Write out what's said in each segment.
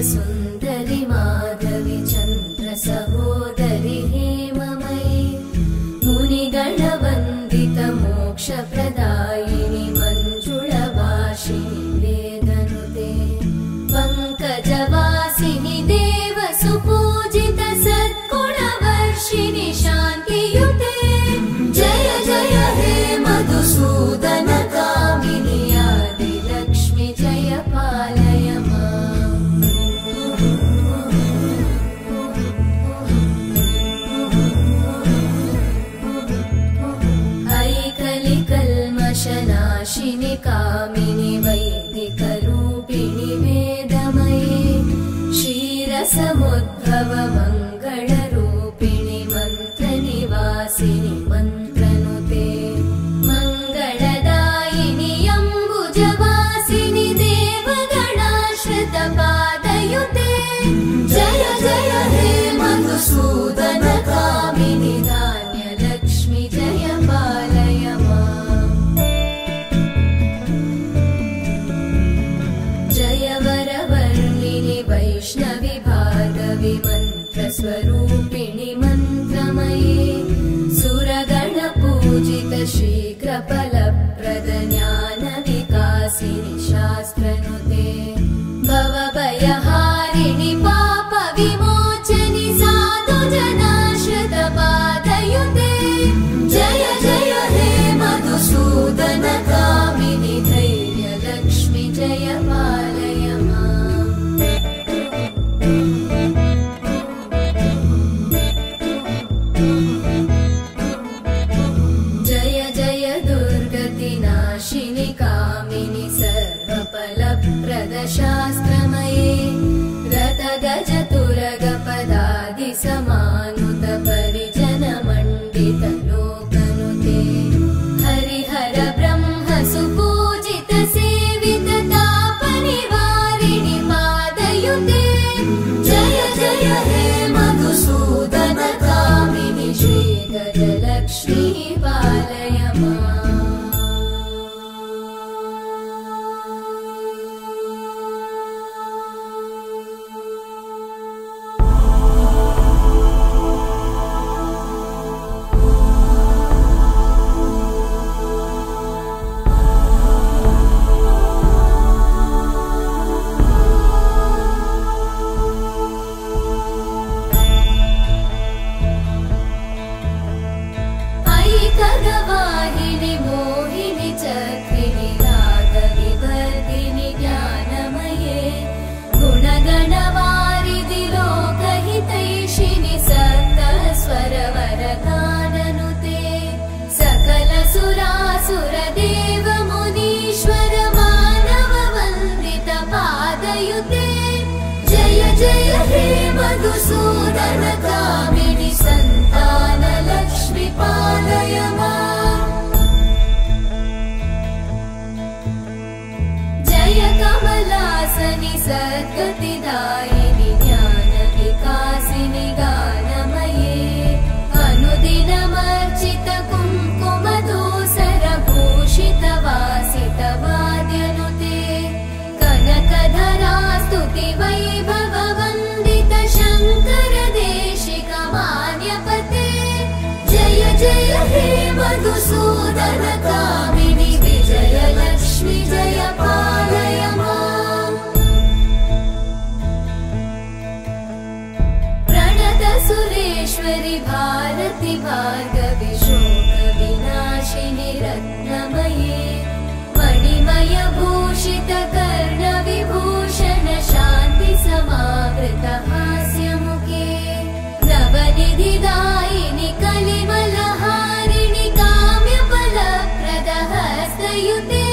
सुन्दरि माधवी चन्द्र सहोदरि हेममयी मुनिगणवन्दित मोक्षप्रदायिनि मञ्जुळभाषिणि वेदनुते पङ्कजवासिनि देवसुपूजित सद्गुणवर्षिणि शान्तियुते जय जय हे मधुसूदन कामिनि आदिलक्ष्मि जय पालय माम् ऐकलिकल्मषनाशिनि कामिनि वैदिकरूपिणि वेदमये क्षीरसमुद्भव मङ्गलरूपिणि मन्त्रनिवासिनि मन्त्रनुते मङ्गलदायिनि अम्बुजवासिनि देवगणाश्रितपादयुते जय जय हे मधुसूदन कामिनि धान्यलक्ष्मि जय पालय माम् जय वरवर्णिनि वैष्णवि भार्गवि मन्त्रस्वरूपिणि मन्त्रमये सुरगणपूजित शीघ्रफलप्रद ज्ञानविकासिनि शास्त्रनुते भवभयहारिणि पापविमोचनि साधुजनाश्रितपादयुते जय जय हे मधुसूदन कामिनि धैर्यलक्ष्मि जय पालय माम् जय जय दुर्गतिनाशिनि कामिनि सर्वफलप्रद शास्त्रमये रथगजतुरगपदादिसमानुत परिजनमण्डित लोकनुते हरिहर ब्रह्म सुपूजित सेवित तापनिवारिणि पादयुते जय जय हे मधुसूदन कामिनि श्रीगजलक्ष्मी पालय माम् ऐकगवाहिनि मोहिनि चक्रिणि रागविवर्धिनि ज्ञानमये गुणगणवारिधि लोकहितैषिणि सप्तस्वरवरगाननुते सकल सुरासुर देव मुनीश्वर मानव वन्दित पादयुते जय जय हे मधुसूदन कामिनि सन्तान लक्ष्मि पालय माम् जय कमलासनि सद्गतिदायिनि ज्ञानविकासिनि गानमये अनुदिनमर्चित कुङ्कुमधूसरभूषित वासित वाद्यनुते कनकधरा स्तुति वैभव वन्दित शङ्कर देशिक मान्यपते जय जय हे मधुसूदन कामिनि विजयलक्ष्मि जय पालय माम् प्रणत सुरेश्वरि भारति भार्गवि शोकविनाशिनि रत्नमये मणिमय भूषित कर्णविभूषण शान्ति समावृत हास्यमुखे नवनिधिदायिनि कलिमलहारिणि काम्यफलप्रद हस्तयुते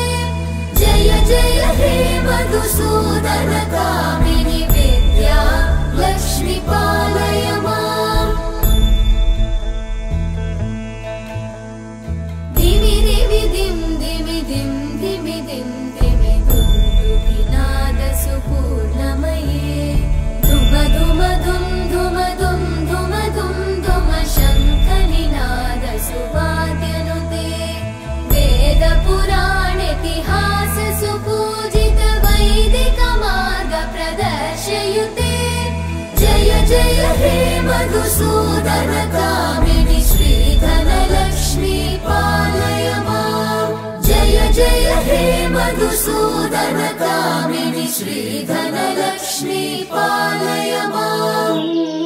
जय जय हे मधुसूदन कामिनि विद्या लक्ष्मि पालय माम् धिमि धिमि धिं धिमि धिं धिमि धिं धिमि दुन्दुभिनाद सुपूर्णमये धुम धुम धुं धुम धुं धुम धुं धुम शङ्खनिनाद सुवाद्यनुते वेद पुराण इतिहास सुपूजित वैदिक मार्ग प्रद मधुसूदन कामिनि श्रीधनलक्ष्मी पालय माम् जय जय हे मधुसूदन कामिनि श्रीधनलक्ष्मी पालय माम्।